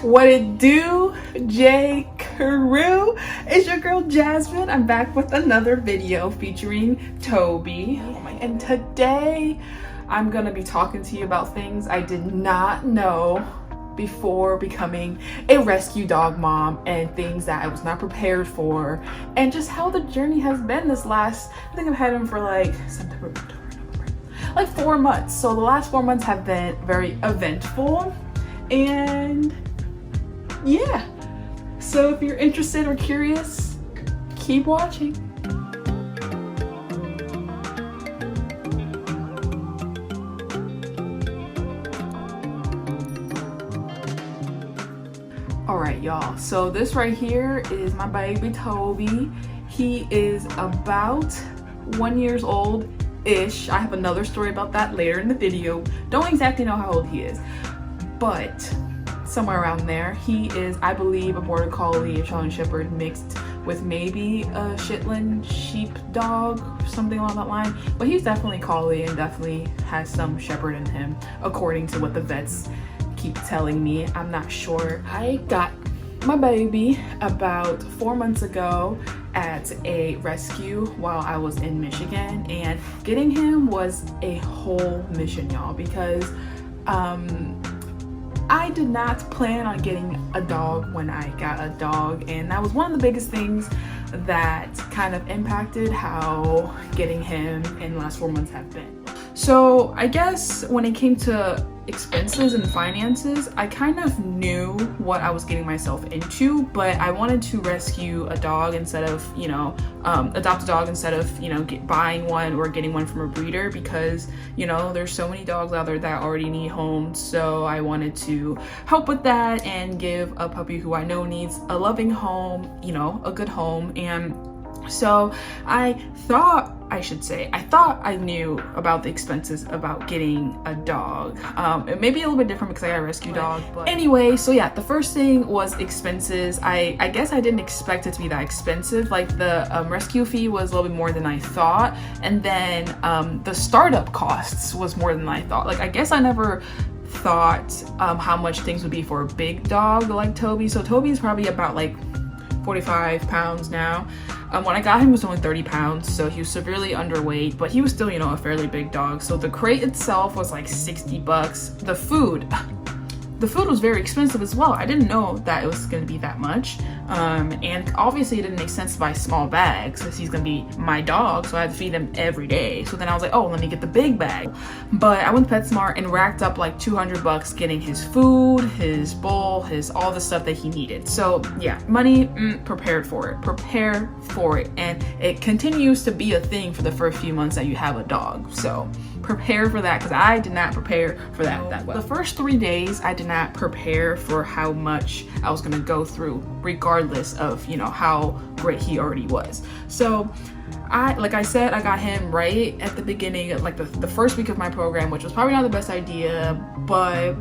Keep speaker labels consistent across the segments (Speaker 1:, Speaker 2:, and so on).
Speaker 1: What it do, J Crew? It's your girl Jasmine. I'm back with another video featuring Toby. And today I'm gonna be talking to you about things I did not know before becoming a rescue dog mom, and things that I was not prepared for, and just how the journey has been this last, I think I've had him for like September, October, November, like 4 months. So the last 4 months have been very eventful, and yeah. So if you're interested or curious, keep watching. Alright y'all, so this right here is my baby Toby. He is about 1 year old-ish. I have another story about that later in the video. Don't exactly know how old he is, but somewhere around there. He is, I believe, a border collie, a Charlie Shepherd mixed with maybe a Shetland sheepdog, something along that line. But he's definitely collie and definitely has some shepherd in him, according to what the vets keep telling me. I'm not sure. I got my baby about 4 months ago at a rescue while I was in Michigan, and getting him was a whole mission, y'all, because I did not plan on getting a dog when I got a dog, and that was one of the biggest things that kind of impacted how getting him in the last 4 months have been. So I guess when it came to expenses and finances, I kind of knew what I was getting myself into, but I wanted to rescue a dog instead of, you know, adopt a dog instead of, you know, buying one or getting one from a breeder, because, you know, there's so many dogs out there that already need homes. So I wanted to help with that and give a puppy who I know needs a loving home, you know, a good home. And so I thought I knew about the expenses about getting a dog. It may be a little bit different because I got a rescue dog, but anyway, so yeah, the first thing was expenses. I guess I didn't expect it to be that expensive. Like the rescue fee was a little bit more than I thought, and then the startup costs was more than I thought. Like I guess I never thought how much things would be for a big dog like Toby. So Toby is probably about like 45 pounds now. When I got him, he was only 30 pounds, so he was severely underweight, but he was still, you know, a fairly big dog. So the crate itself was like 60 bucks. The food was very expensive as well. I didn't know that it was gonna be that much. And obviously it didn't make sense to buy small bags since he's gonna be my dog, so I had to feed him every day. So then I was like, oh, let me get the big bag. But I went to PetSmart and racked up like 200 bucks getting his food, his bowl, all the stuff that he needed. So yeah, money, prepare for it. And it continues to be a thing for the first few months that you have a dog. So prepare for that, because I did not prepare for that well. The first 3 days, I did not prepare for how much I was gonna go through, regardless of, you know, how great he already was. So like I said, I got him right at the beginning, like the first week of my program, which was probably not the best idea, but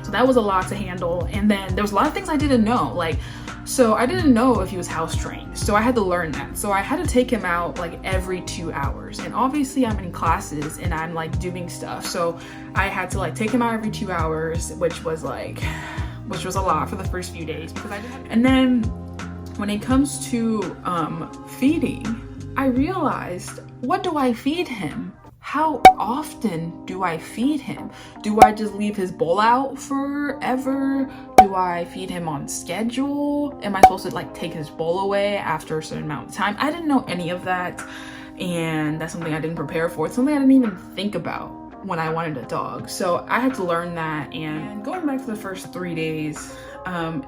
Speaker 1: so that was a lot to handle. And then there was a lot of things I didn't know, like, so I didn't know if he was house trained, so I had to learn that. So I had to take him out like every 2 hours, and obviously I'm in classes and I'm like doing stuff, so I had to like take him out every 2 hours, which was a lot for the first few days because I didn't. And then when it comes to feeding, I realized, what do I feed him? How often do I feed him? Do I just leave his bowl out forever? Do I feed him on schedule? Am I supposed to like take his bowl away after a certain amount of time? I didn't know any of that, and that's something I didn't prepare for. It's something I didn't even think about when I wanted a dog. So I had to learn that. And going back to the first 3 days,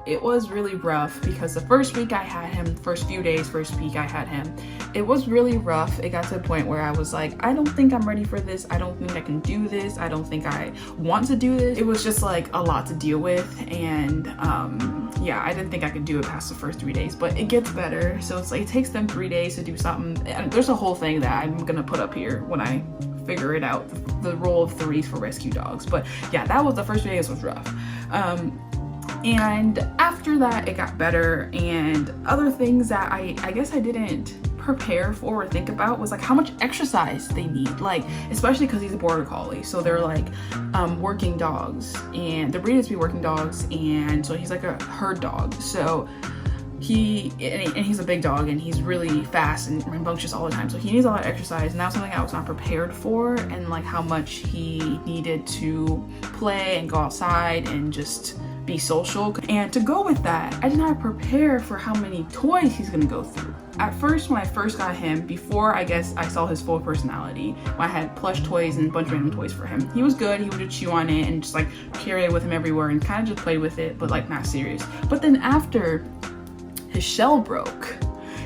Speaker 1: it was really rough because the first week I had him, first week I had him, it was really rough. It got to a point where I was like, I don't think I'm ready for this. I don't think I can do this. I don't think I want to do this. It was just like a lot to deal with. And yeah, I didn't think I could do it past the first 3 days, but it gets better. So it's like, it takes them 3 days to do something. And there's a whole thing that I'm gonna put up here when I figure it out, the rule of 3 for rescue dogs. But yeah, that was the first 3 days was rough. And after that, it got better, and other things that I guess I didn't prepare for or think about was like how much exercise they need, like especially because he's a border collie, so they're like working dogs, and the breed is to be working dogs, and so he's like a herd dog. So he's a big dog, and he's really fast and rambunctious all the time, so he needs a lot of exercise, and that's something I was not prepared for, and like how much he needed to play and go outside and just be social. And to go with that, I did not prepare for how many toys he's gonna go through. At first, when I first got him, before I guess I saw his full personality, when I had plush toys and a bunch of random toys for him, he was good. He would just chew on it and just like carry it with him everywhere and kind of just play with it, but like not serious. But then after his shell broke,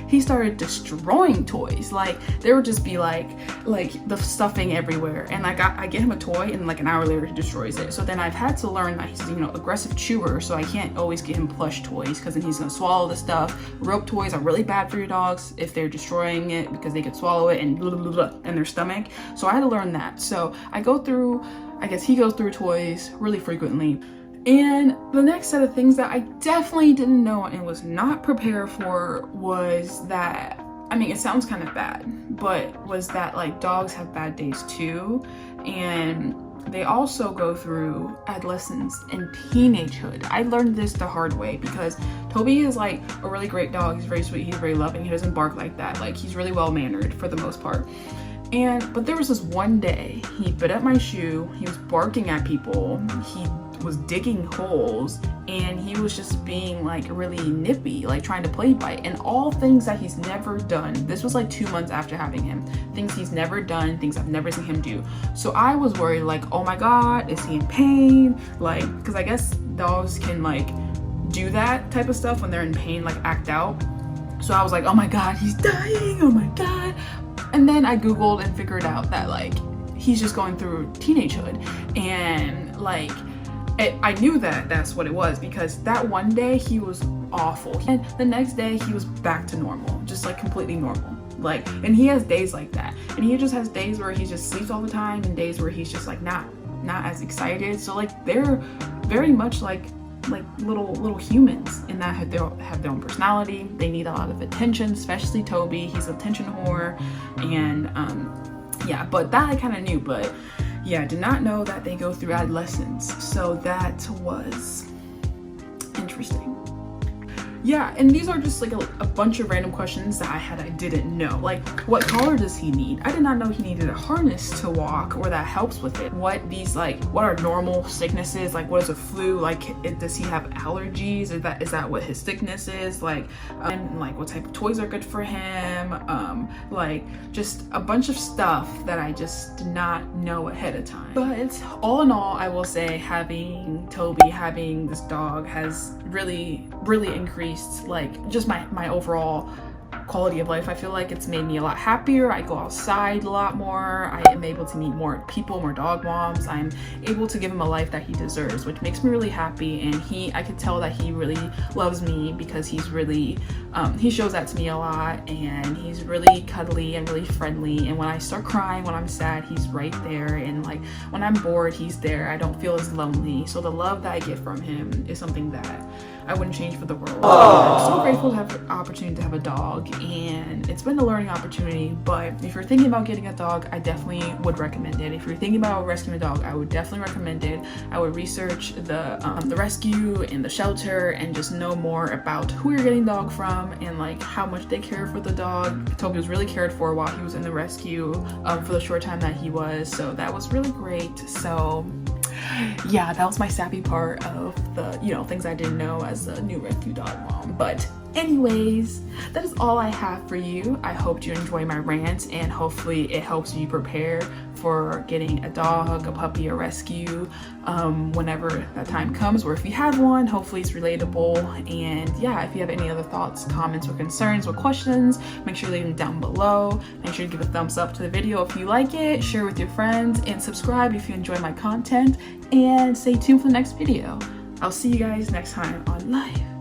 Speaker 1: he started destroying toys. Like there would just be like the stuffing everywhere, and I get him a toy, and like an hour later he destroys it. So then I've had to learn that he's, you know, aggressive chewer, so I can't always get him plush toys because then he's gonna swallow the stuff. Rope toys are really bad for your dogs if they're destroying it, because they could swallow it and blah, blah, blah, blah, in their stomach. So I had to learn that. So I guess he goes through toys really frequently. And the next set of things that I definitely didn't know and was not prepared for was that, I mean, it sounds kind of bad, but was that like dogs have bad days too. And they also go through adolescence and teenagehood. I learned this the hard way because Toby is like a really great dog. He's very sweet, he's very loving, he doesn't bark like that. Like he's really well mannered for the most part. But there was this one day, he bit at my shoe, he was barking at people, he was digging holes, and he was just being like really nippy, like trying to play bite, and all things that he's never done. This was like 2 months after having him. Things he's never done, things I've never seen him do. So I was worried, like, oh my God, is he in pain? Like, because I guess dogs can like do that type of stuff when they're in pain, like act out. So I was like, oh my God, he's dying, oh my God. And then I Googled and figured out that like he's just going through teenagehood, and like I knew that that's what it was because that one day he was awful, and the next day he was back to normal, just like completely normal. Like, and he has days like that, and he just has days where he just sleeps all the time and days where he's just like not as excited. So like they're very much like little humans in that have their own personality. They need a lot of attention, especially Toby. He's an attention whore, and yeah, but that I kind of knew, but yeah, I did not know that they go through adolescence. So that was interesting. Yeah, and these are just like a bunch of random questions that I didn't know. Like, what collar does he need? I did not know he needed a harness to walk, or that helps with it. What are normal sicknesses? Like, what is a flu? Like, does he have allergies? Is that what his sickness is? Like, and like what type of toys are good for him? Like just a bunch of stuff that I just did not know ahead of time. But all in all, I will say having Toby, having this dog has really increased like just my overall quality of life. I feel like it's made me a lot happier. I go outside a lot more. I am able to meet more people, more dog moms. I'm able to give him a life that he deserves, which makes me really happy. And I could tell that he really loves me because he's really he shows that to me a lot, and he's really cuddly and really friendly. And when I start crying, when I'm sad, he's right there. And like when I'm bored, he's there. I don't feel as lonely. So the love that I get from him is something that I wouldn't change for the world. I'm so grateful to have the opportunity to have a dog, and it's been a learning opportunity. But if you're thinking about getting a dog, I definitely would recommend it. If you're thinking about rescuing a dog, I would definitely recommend it. I would research the rescue and the shelter and just know more about who you're getting the dog from and like how much they care for the dog. Toby was really cared for while he was in the rescue for the short time that he was, so that was really great. So yeah, that was my sappy part of the, things I didn't know as a new rescue dog mom. But anyways, that is all I have for you. I hope you enjoy my rant, and hopefully it helps you prepare for getting a dog, a puppy, a rescue, whenever that time comes, or if you have one, hopefully it's relatable. And yeah, if you have any other thoughts, comments, or concerns, or questions, make sure you leave them down below. Make sure to give a thumbs up to the video if you like it, share with your friends, and subscribe if you enjoy my content, and stay tuned for the next video. I'll see you guys next time on Life.